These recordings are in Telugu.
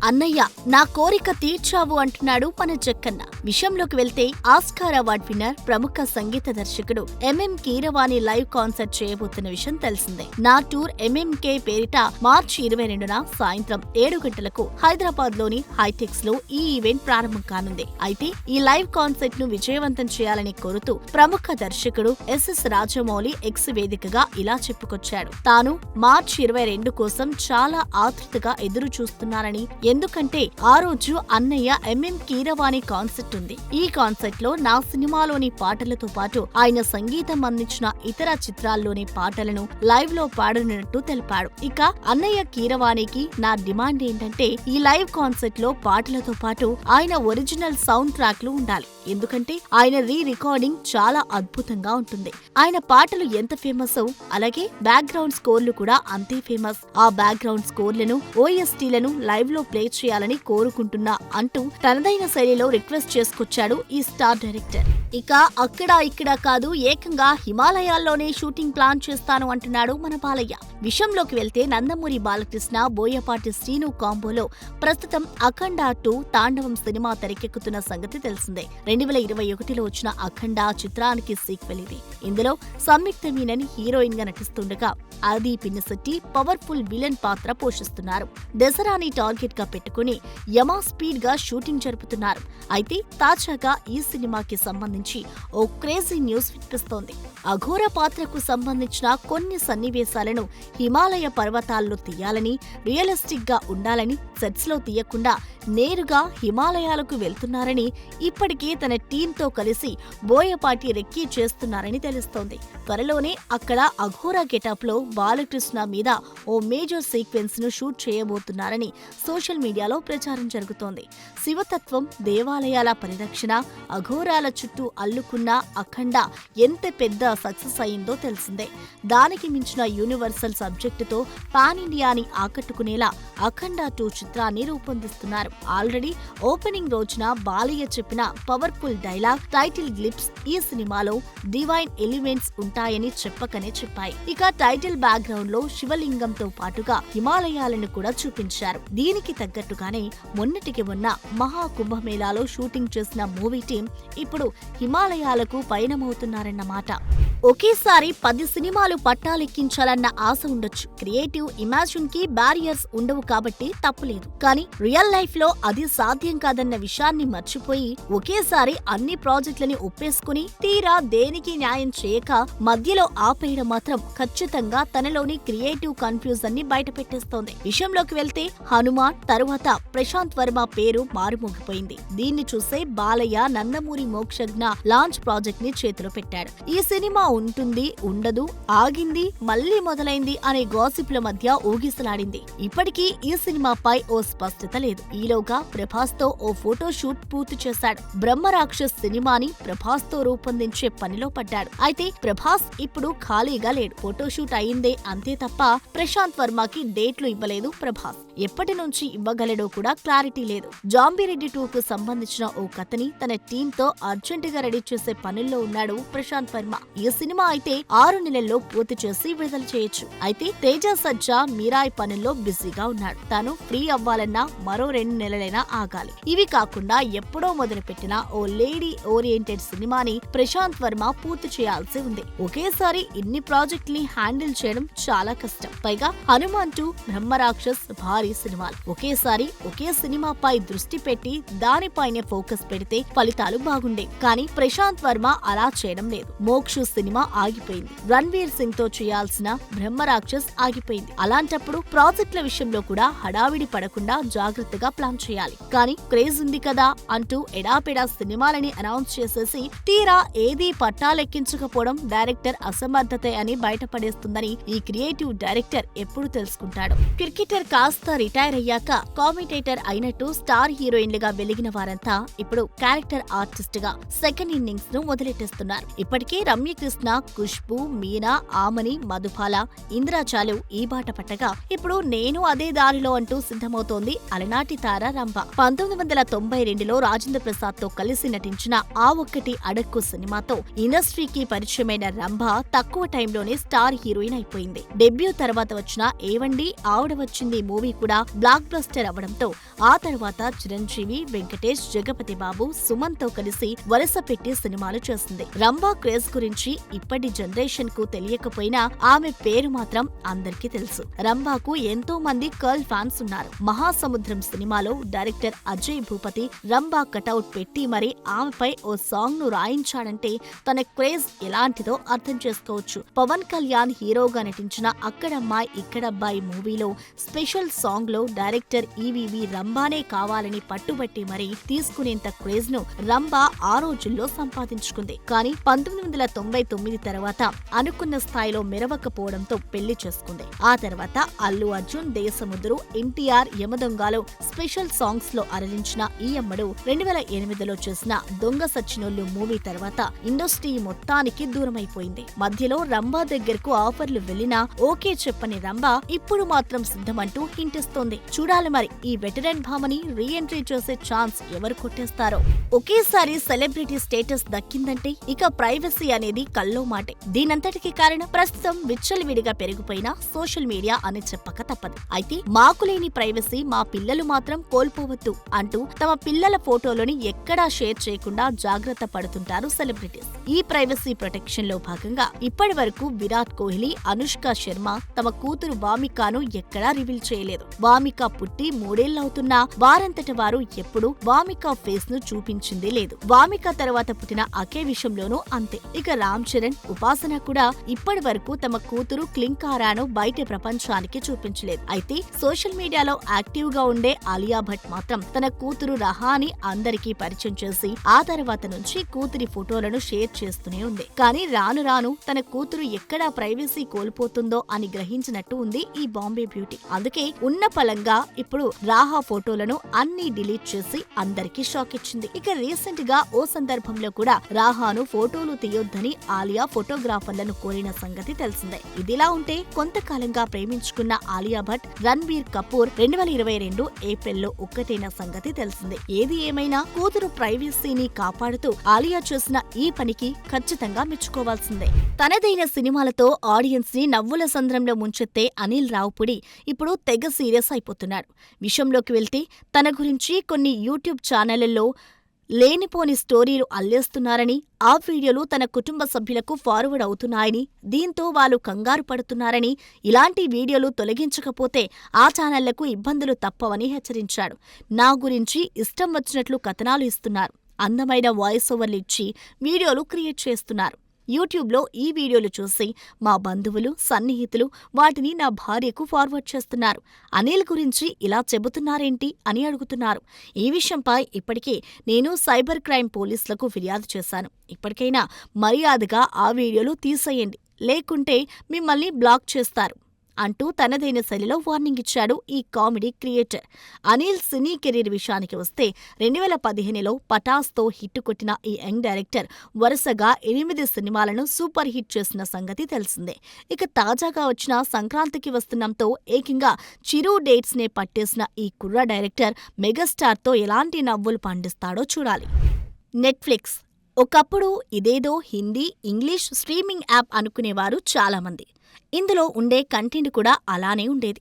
అన్నయ్య నా కోరిక తీర్చావు అంటున్నాడు మన జక్కన్న. విషయంలోకి వెళ్తే ఆస్కార్ అవార్డ్ విన్నర్ ప్రముఖ సంగీత దర్శకుడు ఎంఎం కీరవాణి లైవ్ కాన్సర్ట్ చేయబోతున్న విషయం తెలిసిందే. నా టూర్ ఎంఎంకే పేరిట మార్చి 22న సాయంత్రం 7 గంటలకు హైదరాబాద్ లోని హైటెక్స్ లో ఈ ఈవెంట్ ప్రారంభం కానుంది. అయితే ఈ లైవ్ కాన్సర్ట్ ను విజయవంతం చేయాలని కోరుతూ ప్రముఖ దర్శకుడు ఎస్ఎస్ రాజమౌళి ఎక్స్ వేదికగా ఇలా చెప్పుకొచ్చాడు. తాను మార్చి 22 కోసం చాలా ఆతృతగా ఎదురు చూస్తున్నానని, ఎందుకంటే ఆ రోజు అన్నయ్య ఎంఎం కీరవాణి కాన్సర్ట్ ఉంది. ఈ కాన్సర్ట్ లో నా సినిమాలోని పాటలతో పాటు ఆయన సంగీతం అందించిన ఇతర చిత్రాల్లోని పాటలను లైవ్ లో పాడనున్నట్టు తెలిపాడు. ఇక అన్నయ్య కీరవాణికి నా డిమాండ్ ఏంటంటే ఈ లైవ్ కాన్సర్ట్ లో పాటలతో పాటు ఆయన ఒరిజినల్ సౌండ్ ట్రాక్లు ఉండాలి. ఎందుకంటే ఆయన రికార్డింగ్ చాలా అద్భుతంగా ఉంటుంది. ఆయన పాటలు ఎంత ఫేమస్ అలాగే బ్యాక్గ్రౌండ్ స్కోర్లు కూడా అంతే ఫేమస్. ఆ బ్యాక్గ్రౌండ్ స్కోర్లను ఓఎస్టీలను లైవ్ లో ప్లే చేయాలని కోరుకుంటున్నా అంటూ తనదైన శైలిలో రిక్వెస్ట్ చేసుకొచ్చాడు ఈ స్టార్ డైరెక్టర్. ఇక అక్కడ ఇక్కడ కాదు, ఏకంగా హిమాలయాల్లోనే షూటింగ్ ప్లాన్ చేస్తాను అంటున్నాడు మన బాలయ్య. విషయంలోకి వెళ్తే నందమూరి బాలకృష్ణ, బోయపాటి శ్రీను కాంబోలో ప్రస్తుతం అఖండ 2 తాండవం సినిమా తెరకెక్కుతున్న సంగతి తెలిసిందే. 2021లో వచ్చిన అఖండ చిత్రానికి సీక్వెల్ ఇది. ఇందులో సంయుక్త మీనన్ హీరోయిన్ గా నటిస్తుండగా ఆది పినిశెట్టి పవర్ఫుల్ విలన్ పాత్ర పోషిస్తున్నారు. దసరాని టార్గెట్ గా పెట్టుకుని యమా స్పీడ్ గా షూటింగ్ జరుపుతున్నారు. అయితే తాజాగా ఈ సినిమాకి సంబంధించి ఓ క్రేజీ న్యూస్ వినిపిస్తోంది. అఘోర పాత్రకు సంబంధించిన కొన్ని సన్నివేశాలను హిమాలయ పర్వతాల్లో తీయాలని, రియలిస్టిక్ గా ఉండాలని సెట్స్ లో తీయకుండా నేరుగా హిమాలయాలకు వెళ్తున్నారని, ఇప్పటికే తన టీంతో కలిసి బోయపాటి రెక్కీ చేస్తున్నారని తెలుస్తోంది. త్వరలోనే అక్కడ అఘోర గెటప్ లో బాలకృష్ణ మీద ఓ మేజర్ సీక్వెన్స్ ను షూట్ చేయబోతున్నారని సోషల్ మీడియాలో ప్రచారం జరుగుతోంది. శివతత్వం, దేవాలయాల పరిరక్షణ, అఘోరాల చుట్టూ అల్లుకున్న అఖండ ఎంత పెద్ద సక్సెస్ అయిందో తెలిసిందే. దానికి మించిన యూనివర్సల్ సబ్జెక్టుతో పాన్ ఇండియాని ఆకట్టుకునేలా అఖండ 2 చిత్రాన్ని రూపొందిస్తున్నారు. ఆల్రెడీ ఓపెనింగ్ రోజున బాలయ్య చెప్పిన పవర్ఫుల్ డైలాగ్, టైటిల్ గ్లిప్స్ ఈ సినిమాలో డివైన్ ఎలిమెంట్స్ ఉంటాయని చెప్పకనే చెప్పాయి. ఇక టైటిల్ బ్యాక్గ్రౌండ్ లో శివలింగంతో పాటుగా హిమాలయాలను కూడా చూపించారు. దీనికి తగ్గట్టుగానే మొన్నటికి మొన్న మహా కుంభమేళాలో షూటింగ్ చేసిన మూవీ టీం ఇప్పుడు హిమాలయాలకు పయనమవుతున్నారన్నమాట. ఒకేసారి 10 సినిమాలు పట్టాలెక్కించాలన్న ఆశ ఉండొచ్చు. క్రియేటివ్ ఇమాజిన్ కి బ్యారియర్స్ ఉండవు కాబట్టి తప్పులేదు. కానీ రియల్ లైఫ్ లో అది సాధ్యం కాదన్న విషయాన్ని మర్చిపోయి ఒకేసారి అన్ని ప్రాజెక్టులని ఒప్పేసుకుని తీరా దేనికి న్యాయం చేయక మధ్యలో ఆపేయడం మాత్రం ఖచ్చితంగా తనలోని క్రియేటివ్ కన్ఫ్యూజన్ ని బయటపెట్టేస్తోంది. విషయంలోకి వెళ్తే హనుమాన్ తరువాత ప్రశాంత్ వర్మ పేరు మారుమోగిపోయింది. దీన్ని చూసే బాలయ్య నందమూరి మోక్షజ్ఞ లాంచ్ ప్రాజెక్ట్ ని చేతిలో పెట్టాడు. ఈ సినిమా ఉంటుంది, ఉండదు, ఆగింది, మళ్లీ మొదలైంది అనే గాసిప్ల మధ్య ఊగిసలాడింది. ఇప్పటికీ ఈ సినిమాపై ఓ స్పష్టత లేదు. ఈలోగా ప్రభాస్ తో ఓ ఫోటో షూట్ పూర్తి చేశాడు. బ్రహ్మరాక్షస్ సినిమాని ప్రభాస్ తో రూపొందించే పనిలో పడ్డాడు. అయితే ప్రభాస్ ఇప్పుడు ఖాళీగా లేడు. ఫోటోషూట్ అయిందే అంతే తప్ప ప్రశాంత్ వర్మకి డేట్లు ఇవ్వలేదు ప్రభాస్. ఎప్పటి నుంచి ఇవ్వగలడో కూడా క్లారిటీ లేదు. జాంబీరెడ్డి 2 కు సంబంధించిన ఓ కథని తన టీమ్ తో అర్జెంటుగా రెడీ చేసే పనుల్లో ఉన్నాడు ప్రశాంత్ వర్మ. ఈ సినిమా అయితే 6 నెలల్లో పూర్తి చేసి విడుదల చేయొచ్చు. అయితే తేజ సజ్జా మీరాయ్ పనుల్లో బిజీగా ఉన్నాడు. తాను ఫ్రీ అవ్వాలన్నా మరో 2 నెలలైనా ఆగాలి. ఇవి కాకుండా ఎప్పుడో మొదలుపెట్టిన ఓ లేడీ ఓరియంటెడ్ సినిమాని ప్రశాంత్ వర్మ పూర్తి చేయాల్సి ఉంది. ఒకేసారి ఇన్ని ప్రాజెక్టుల్ని హ్యాండిల్ చేయడం చాలా కష్టం. పైగా హనుమాన్ 2, బ్రహ్మరాక్షస్ భారీ సినిమాలు. ఒకేసారి ఒకే సినిమాపై దృష్టి పెట్టి దానిపైనే ఫోకస్ పెడితే ఫలితాలు బాగుండే. కానీ ప్రశాంత్ వర్మ అలా చేయడం లేదు. మోక్ష సినిమా ఆగిపోయింది. రణ్వీర్ సింగ్ తో చేయాల్సిన బ్రహ్మరాక్షస్ ఆగిపోయింది. అలాంటప్పుడు ప్రాజెక్టుల విషయంలో కూడా హడావిడి పడకుండా జాగ్రత్తగా ప్లాన్ చేయాలి. కానీ క్రేజ్ ఉంది కదా అంటూ ఎడాపెడా సినిమాలని అనౌన్స్ చేసేసి తీరా ఏదీ పట్టాలెక్కించకపోవడం డైరెక్టర్ అసమర్థతే అని బయటపడేస్తుందని ఈ క్రియేటివ్ డైరెక్టర్ ఎప్పుడు తెలుసుకుంటాడు. క్రికెటర్ కాస్త రిటైర్ అయ్యాక కామెంటేటర్ అయినట్టు స్టార్ హీరోయిన్లుగా వెలిగిన వారంతా ఇప్పుడు క్యారెక్టర్ ఆర్టిస్ట్ గా సెకండ్ ఇన్నింగ్స్ ను మొదలెట్టేస్తున్నారు. ఇప్పటికే రమ్య జ్యోత్స్న, ఖుష్బూ, మీనా, ఆమని, మధుబాల, ఇంద్రజాలు ఈ బాట పట్టగా ఇప్పుడు నేను అదే దారిలో అంటూ సిద్ధమవుతోంది అలనాటి తార రంభ. 1992లో రాజేంద్ర ప్రసాద్ తో కలిసి నటించిన ఆ ఒక్కటి అడక్కు సినిమాతో ఇండస్ట్రీకి పరిచయమైన రంభ తక్కువ టైంలోనే స్టార్ హీరోయిన్ అయిపోయింది. డెబ్యూ తర్వాత వచ్చిన ఏవండి ఆవిడ వచ్చింది మూవీ కూడా బ్లాక్ బస్టర్ అవడంతో ఆ తర్వాత చిరంజీవి, వెంకటేష్, జగపతి బాబు, సుమన్ తో కలిసి వరుస పెట్టి సినిమాలు చేసింది. రంభ క్రేజ్ గురించి ఇప్పటి జనరేషన్ కు తెలియకపోయినా ఆమె పేరు మాత్రం అందరికీ తెలుసు. రంభకు ఎంతో మంది కర్ల్ ఫ్యాన్స్ ఉన్నారు. మహాసముద్రం సినిమాలో డైరెక్టర్ అజయ్ భూపతి రంభ కటౌట్ పెట్టి మరి ఆమెపై ఓ సాంగ్ ను రాయించాడంటే తన క్రేజ్ ఎలాంటిదో అర్థం చేసుకోవచ్చు. పవన్ కళ్యాణ్ హీరోగా నటించిన అక్కడమ్మాయి ఇక్కడబ్బాయి మూవీలో స్పెషల్ సాంగ్ లో డైరెక్టర్ ఈవీవి రంభానే కావాలని పట్టుబట్టి మరీ తీసుకునేంత క్రేజ్ ను రంభ ఆ రోజుల్లో సంపాదించుకుంది. కానీ 1999 తర్వాత అనుకున్న స్థాయిలో మెరవకపోవడంతో పెళ్లి చేసుకుంది. ఆ తర్వాత అల్లు అర్జున్, దేశముద్రు, ఎన్టీఆర్, యమదొంగలో స్పెషల్ సాంగ్స్ లో అరలించిన ఈ అమ్మడు 2008లో చేసిన దొంగ సచ్చినోళ్ళు మూవీ తర్వాత ఇండస్ట్రీ మొత్తానికి దూరమైపోయింది. మధ్యలో రంభ దగ్గరకు ఆఫర్లు వెళ్లినా ఓకే చెప్పని రంభ ఇప్పుడు మాత్రం సిద్ధమంటూ హింటిస్తోంది. చూడాలి మరి ఈ వెటరన్ భామని రీ ఎంట్రీ చేసే ఛాన్స్ ఎవరు కొట్టేస్తారో. ఒకేసారి సెలబ్రిటీ స్టేటస్ దక్కిందంటే ఇక ప్రైవసీ అనేది కల్లో మాటే. దీనంతటికి కారణం ప్రస్తుతం విచ్చలవిడిగా పెరిగిపోయిన సోషల్ మీడియా అని చెప్పక తప్పదు. అయితే మాకు లేని ప్రైవసీ మా పిల్లలు మాత్రం కోల్పోవద్దు అంటూ తమ పిల్లల ఫోటోలను ఎక్కడా షేర్ చేయకుండా జాగ్రత్త పడుతుంటారు సెలబ్రిటీస్. ఈ ప్రైవసీ ప్రొటెక్షన్ లో భాగంగా ఇప్పటి వరకు విరాట్ కోహ్లీ, అనుష్క శర్మ తమ కూతురు వామికాను ఎక్కడా రివీల్ చేయలేదు. వామిక పుట్టి 3 ఏళ్లవుతున్నా వారంతట వారు ఎప్పుడూ వామిక ఫేస్ ను చూపించింది లేదు. వామిక తర్వాత పుట్టిన అకే విషయంలోనూ అంతే. ఇక రామ్ చరణ్, ఉపాసన కూడా ఇప్పటి వరకు తమ కూతురు క్లింకారాను బయట ప్రపంచానికి చూపించలేదు. అయితే సోషల్ మీడియాలో యాక్టివ్ గా ఉండే ఆలియా భట్ మాత్రం తన కూతురు రహాని అందరికీ పరిచయం చేసి ఆ తర్వాత నుంచి కూతురి ఫోటోలను షేర్ చేస్తూనే ఉంది. కానీ రాను రాను తన కూతురు ఎక్కడా ప్రైవసీ కోల్పోతుందో అని గ్రహించినట్టు ఉంది ఈ బాంబే బ్యూటీ. అందుకే ఉన్న పలంగా ఇప్పుడు రాహా ఫోటోలను అన్ని డిలీట్ చేసి అందరికీ షాక్ ఇచ్చింది. ఇక రీసెంట్ గా ఓ సందర్భంలో కూడా రాహాను ఫోటోలు తీయొద్దని ఆలియా ఫోటోగ్రాఫర్లను కోరిన సంగతి తెలిసిందే. ఇదిలా ఉంటే కొంతకాలంగా ప్రేమించుకున్న ఆలియా భట్, రణ్బీర్ కపూర్ 2022 ఏప్రిల్లో ఒక్కటైన సంగతి తెలిసిందే. ఏది ఏమైనా కూతురు ప్రైవసీని కాపాడుతూ ఆలియా చేసిన ఈ పనికి ఖచ్చితంగా మెచ్చుకోవాల్సిందే. తనదైన సినిమాలతో ఆడియన్స్ ని నవ్వుల సంద్రంలో ముంచెత్తే అనిల్ రావుపుడి ఇప్పుడు తెగ సీరియస్ అయిపోతున్నాడు. విషయంలోకి వెళ్తే తన గురించి కొన్ని యూట్యూబ్ ఛానళ్లలో లేనిపోని స్టోరీలు అల్లేస్తున్నారని, ఆ వీడియోలు తన కుటుంబ సభ్యులకు ఫార్వర్డ్ అవుతున్నాయని, దీంతో వాళ్ళు కంగారు పడుతున్నారని, ఇలాంటి వీడియోలు తొలగించకపోతే ఆ ఛానళ్లకు ఇబ్బందులు తప్పవని హెచ్చరించాడు. నా గురించి ఇష్టం వచ్చినట్లు కథనాలు ఇస్తున్నారు, అందమైన వాయిస్ ఓవర్లు ఇచ్చి వీడియోలు క్రియేట్ చేస్తున్నారు. యూట్యూబ్లో ఈ వీడియోలు చూసి మా బంధువులు, సన్నిహితులు వాటిని నా భార్యకు ఫార్వర్డ్ చేస్తున్నారు. అనిల్ గురించి ఇలా చెబుతున్నారేంటి అని అడుగుతున్నారు. ఈ విషయంపై ఇప్పటికే నేను సైబర్ క్రైమ్ పోలీసులకు ఫిర్యాదు చేశాను. ఇప్పటికైనా మర్యాదగా ఆ వీడియోలు తీసేయండి, లేకుంటే మిమ్మల్ని బ్లాక్ చేస్తారు అంటూ తనదైన శైలిలో వార్నింగ్ ఇచ్చాడు ఈ కామెడీ క్రియేటర్. అనిల్ సినీ కెరీర్ విషయానికి వస్తే 2015లో పటాస్తో హిట్ కొట్టిన ఈ యంగ్ డైరెక్టర్ వరుసగా 8 సినిమాలను సూపర్ హిట్ చేసిన సంగతి తెలిసిందే. ఇక తాజాగా వచ్చిన సంక్రాంతికి వస్తున్నాంతో ఏకంగా చిరు డేట్స్ నే పట్టేసిన ఈ కుర్ర డైరెక్టర్ మెగాస్టార్తో ఎలాంటి నవ్వులు పండిస్తాడో చూడాలి. నెట్ఫ్లిక్స్ ఒకప్పుడు ఇదేదో హిందీ, ఇంగ్లీష్ స్ట్రీమింగ్ యాప్ అనుకునేవారు చాలామంది. ఇందులో ఉండే కంటెంట్ కూడా అలానే ఉండేది.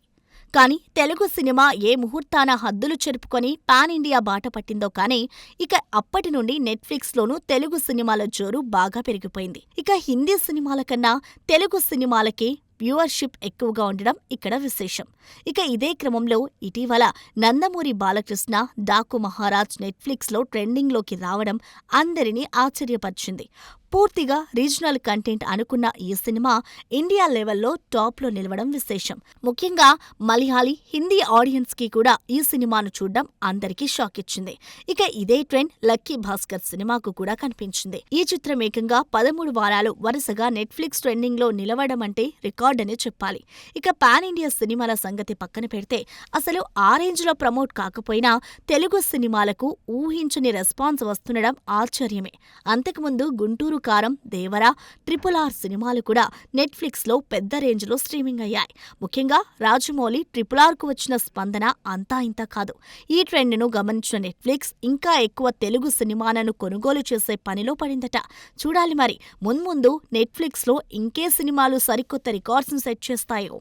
కానీ తెలుగు సినిమా ఏ ముహూర్తాన హద్దులు చెరుపుకొని పాన్ ఇండియా బాట పట్టిందో కానీ ఇక అప్పటి నుండి నెట్ఫ్లిక్స్లోనూ తెలుగు సినిమాల జోరు బాగా పెరిగిపోయింది. ఇక హిందీ సినిమాల కన్నా తెలుగు సినిమాలకే వ్యూవర్షిప్ ఎక్కువగా ఉండడం ఇక్కడ విశేషం. ఇక ఇదే క్రమంలో ఇటీవల నందమూరి బాలకృష్ణ డాకు మహారాజ్ నెట్ఫ్లిక్స్లో ట్రెండింగ్లోకి రావడం అందరినీ ఆశ్చర్యపరిచింది. పూర్తిగా రీజనల్ కంటెంట్ అనుకున్న ఈ సినిమా ఇండియా లెవెల్లో టాప్లో నిలవడం విశేషం. ముఖ్యంగా మలయాళీ, హిందీ ఆడియన్స్కి కూడా ఈ సినిమాను చూడడం అందరికీ షాక్ ఇచ్చింది. ఇక ఇదే ట్రెండ్ లక్కీ భాస్కర్ సినిమాకు కూడా కనిపించింది. ఈ చిత్రం ఏకంగా 13 వారాలు వరుసగా నెట్ఫ్లిక్స్ ట్రెండింగ్లో నిలవడం అంటే రికార్డనే చెప్పాలి. ఇక పాన్ ఇండియా సినిమాల సంగతి పక్కన పెడితే అసలు ఆ రేంజ్లో ప్రమోట్ కాకపోయినా తెలుగు సినిమాలకు ఊహించని రెస్పాన్స్ వస్తుండడం ఆశ్చర్యమే. అంతకుముందు గుంటూరు కారం, దేవర, RRR సినిమాలు కూడా నెట్ఫ్లిక్స్లో పెద్ద రేంజ్లో స్ట్రీమింగ్ అయ్యాయి. ముఖ్యంగా రాజమౌళి RRRకు వచ్చిన స్పందన అంతా ఇంత కాదు. ఈ ట్రెండ్ను గమనించిన నెట్ఫ్లిక్స్ ఇంకా ఎక్కువ తెలుగు సినిమాలను కొనుగోలు చేసే పనిలో పడిందట. చూడాలి మరి మున్ముందు నెట్ఫ్లిక్స్లో ఇంకే సినిమాలు సరికొత్త రికార్డ్స్ను సెట్ చేస్తాయో.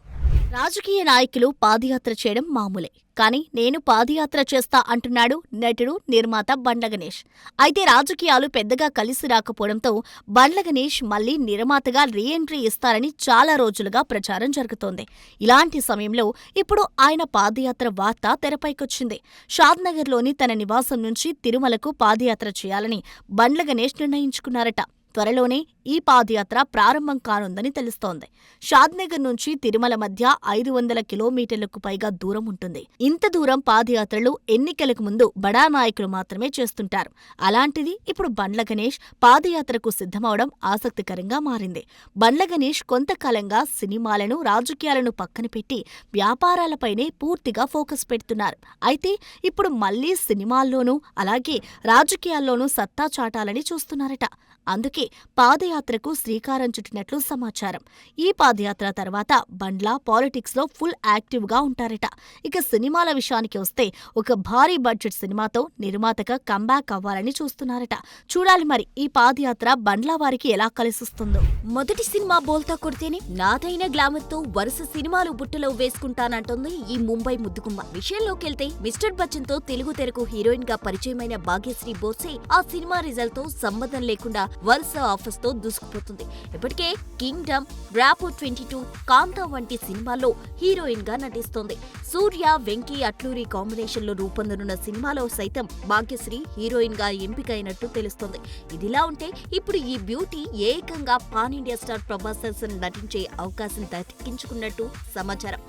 రాజకీయ నాయకులు పాదయాత్ర చేయడం మామూలే, కానీ నేను పాదయాత్ర చేస్తా అంటున్నాడు నటుడు, నిర్మాత బండ్ల గణేష్. అయితే రాజకీయాలు పెద్దగా కలిసి రాకపోవడంతో బండ్ల గణేష్ మళ్లీ నిర్మాతగా రీఎంట్రీ ఇస్తారని చాలా రోజులుగా ప్రచారం జరుగుతోంది. ఇలాంటి సమయంలో ఇప్పుడు ఆయన పాదయాత్ర వార్త తెరపైకొచ్చింది. షాద్నగర్లోని తన నివాసం నుంచి తిరుమలకు పాదయాత్ర చేయాలని బండ్ల గణేష్ నిర్ణయించుకున్నారట. త్వరలోనే ఈ పాదయాత్ర ప్రారంభం కానుందని తెలుస్తోంది. షాద్నగర్ నుంచి తిరుమల మధ్య 500 కిలోమీటర్లకు పైగా దూరం ఉంటుంది. ఇంత దూరం పాదయాత్రలు ఎన్నికలకు ముందు బడా నాయకులు మాత్రమే చేస్తుంటారు. అలాంటిది ఇప్పుడు బండ్ల గణేష్ పాదయాత్రకు సిద్ధమవడం ఆసక్తికరంగా మారింది. బండ్ల గణేష్ కొంతకాలంగా సినిమాలను, రాజకీయాలను పక్కన పెట్టి వ్యాపారాలపైనే పూర్తిగా ఫోకస్ పెడుతున్నారు. అయితే ఇప్పుడు మళ్లీ సినిమాల్లోనూ అలాగే రాజకీయాల్లోనూ సత్తా చాటాలని చూస్తున్నారట. అందుకే పాదయాత్రకు శ్రీకారం చుట్టినట్లు సమాచారం. ఈ పాదయాత్ర తర్వాత బండ్ల పాలిటిక్స్లో ఫుల్ యాక్టివ్గా ఉంటారట. ఇక సినిమాల విషయానికి వస్తే ఒక భారీ బడ్జెట్ సినిమాతో నిర్మాతగా కంబ్యాక్ అవ్వాలని చూస్తున్నారట. చూడాలి మరి ఈ పాదయాత్ర బండ్ల వారికి ఎలా కలిసొస్తుందో. మొదటి సినిమా బోల్తా కొడితేనే నాదైన గ్లామర్ తో వరుస సినిమాలు బుట్టలో వేసుకుంటానంటోంది ఈ ముంబై ముద్దుగుమ్మ. విషయంలోకెళ్తే మిస్టర్ బచ్చన్ తో తెలుగు తెరకు హీరోయిన్ గా పరిచయమైన భాగ్యశ్రీ బోర్సే ఆ సినిమా రిజల్ట్ తో సంబంధం లేకుండా వరుస ఆఫర్స్ తో దూసుకుపోతుంది. ఇప్పటికే కింగ్డమ్, ర్యాపో 22, కాంతా వంటి సినిమాల్లో హీరోయిన్ గా నటిస్తోంది. సూర్య, వెంకీ, అట్లూరి కాంబినేషన్ లో రూపొందనున్న సినిమాలో సైతం భాగ్యశ్రీ హీరోయిన్ గా ఎంపికైనట్టు తెలుస్తోంది. ఇదిలా ఉంటే ఇప్పుడు ఈ బ్యూటీ ఏకంగా పాన్ ఇండియా స్టార్ ప్రభాస్ సరసన నటించే అవకాశం దక్కించుకున్నట్టు సమాచారం.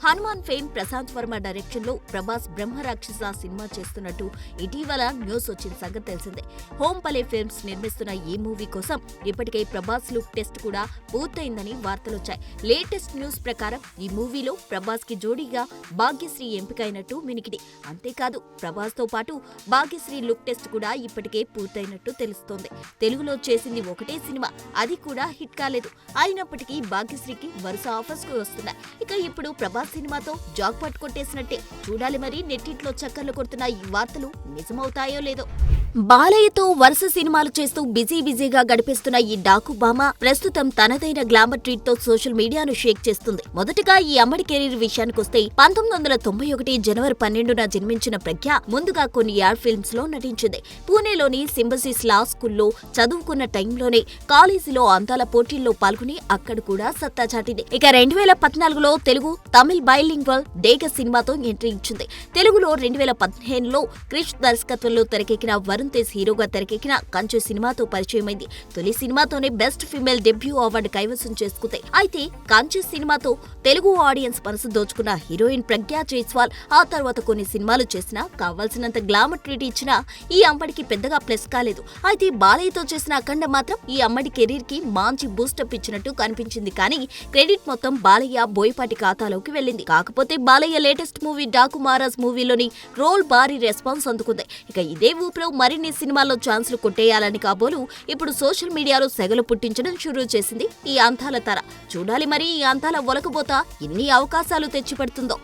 హనుమాన్ ఫేమ్ ప్రశాంత్ వర్మ డైరెక్షన్ లో ప్రభాస్ బ్రహ్మరాక్షస సినిమా చేస్తున్నట్టు ఇటీవల న్యూస్ వచ్చిన సంగతి తెలిసిందే. హోమ్ పలే ఫిల్మ్స్ నిర్మిస్తున్న ఈ మూవీ కోసం ఇప్పటికే ప్రభాస్ లుక్ టెస్ట్ కూడా పూర్తయిందని వార్తలొచ్చాయి. లేటెస్ట్ న్యూస్ ప్రకారం ఈ మూవీలో ప్రభాస్ కి జోడీగా భాగ్యశ్రీ ఎంపికైనట్టు వినికిడి. అంతేకాదు ప్రభాస్ తో పాటు భాగ్యశ్రీ లుక్ టెస్ట్ కూడా ఇప్పటికే పూర్తయినట్టు తెలుస్తోంది. తెలుగులో చేసింది ఒకటే సినిమా, అది కూడా హిట్ కాలేదు. అయినప్పటికీ భాగ్యశ్రీకి వరుస ఆఫర్స్ వస్తున్నాయి. ఇక ఇప్పుడు ప్రభాస్ సినిమాతో జాక్పాట్ కొట్టేసినట్టే. చూడాలి మరి నెట్టింట్లో చక్కర్లు కొడుతున్న ఈ వార్తలు నిజమవుతాయో లేదో. బాలయ్యతో వరుస సినిమాలు చేస్తూ బిజీగా గడిపేస్తున్న ఈ డాకు భామ ప్రస్తుతం తనదైన గ్లామర్ ట్రీట్ తో సోషల్ మీడియాను షేక్ చేస్తుంది. మొదటగా ఈ అమ్మడి కెరీర్ విషయానికొస్తే 1991 జనవరి 12న జన్మించిన ప్రజ్ఞ ముందుగా కొన్ని యాడ్ ఫిల్మ్స్ లో నటించింది. పూణేలోని సింబసిస్ లా స్కూల్లో చదువుకున్న టైంలోనే కాలేజీలో అందాల పోటీల్లో పాల్గొని అక్కడ కూడా సత్తా చాటింది. ఇక 2014లో తెలుగు, తమిళ్ బైలింగ్వల్ డేగ సినిమాతో ఎంట్రీ ఇచ్చింది. తెలుగులో 2015లో క్రిష్ దర్శకత్వంలో తెరకెక్కిన వరుణ్ తేజ్ హీరోగా తెరకెక్కిన కంచె సినిమాతో పరిచయమైంది. తొలి సినిమాతోనే బెస్ట్ ఫిమేల్ డెబ్యూ అవార్డు కైవసం చేసుకుంది. అయితే కంచె సినిమాతో తెలుగు ఆడియన్స్ మనసు దోచుకున్న హీరోయిన్ ప్రజ్ఞా జైస్వాల్ ఆ తర్వాత కొన్ని సినిమాలు చేసినా కావాల్సినంత గ్లామర్ ట్రీట్ ఇచ్చినా ఈ అమ్మడికి పెద్దగా ప్లస్ కాలేదు. అయితే బాలయ్యతో చేసిన అఖండ మాత్రం ఈ అమ్మడి కెరీర్ కి మంచి బూస్టప్ ఇచ్చినట్టు కనిపించింది. కానీ క్రెడిట్ మొత్తం బాలయ్య, బోయపాటి ఖాతాలోకి వెళ్ళింది. కాకపోతే బాలయ్య లేటెస్ట్ మూవీ డాకు మహారాజ్ మూవీలోని రోల్ భారీ రెస్పాన్స్ అందుకుంది. ఇక ఇదే ఊపిలో మరిన్ని సినిమాల్లో ఛాన్సులు కొట్టేయాలని కాబోలు ఇప్పుడు సోషల్ మీడియాలో సెగలు పుట్టించడం షురూ చేసింది ఈ అందాల తర. చూడాలి మరి ఈ అందాల ఒలకబోత ఎన్ని అవకాశాలు తెచ్చిపెడుతుందో.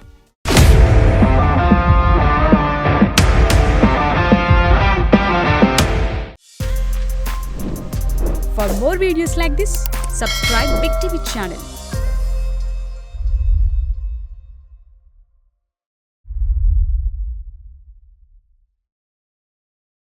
For more videos like this, subscribe Big TV channel.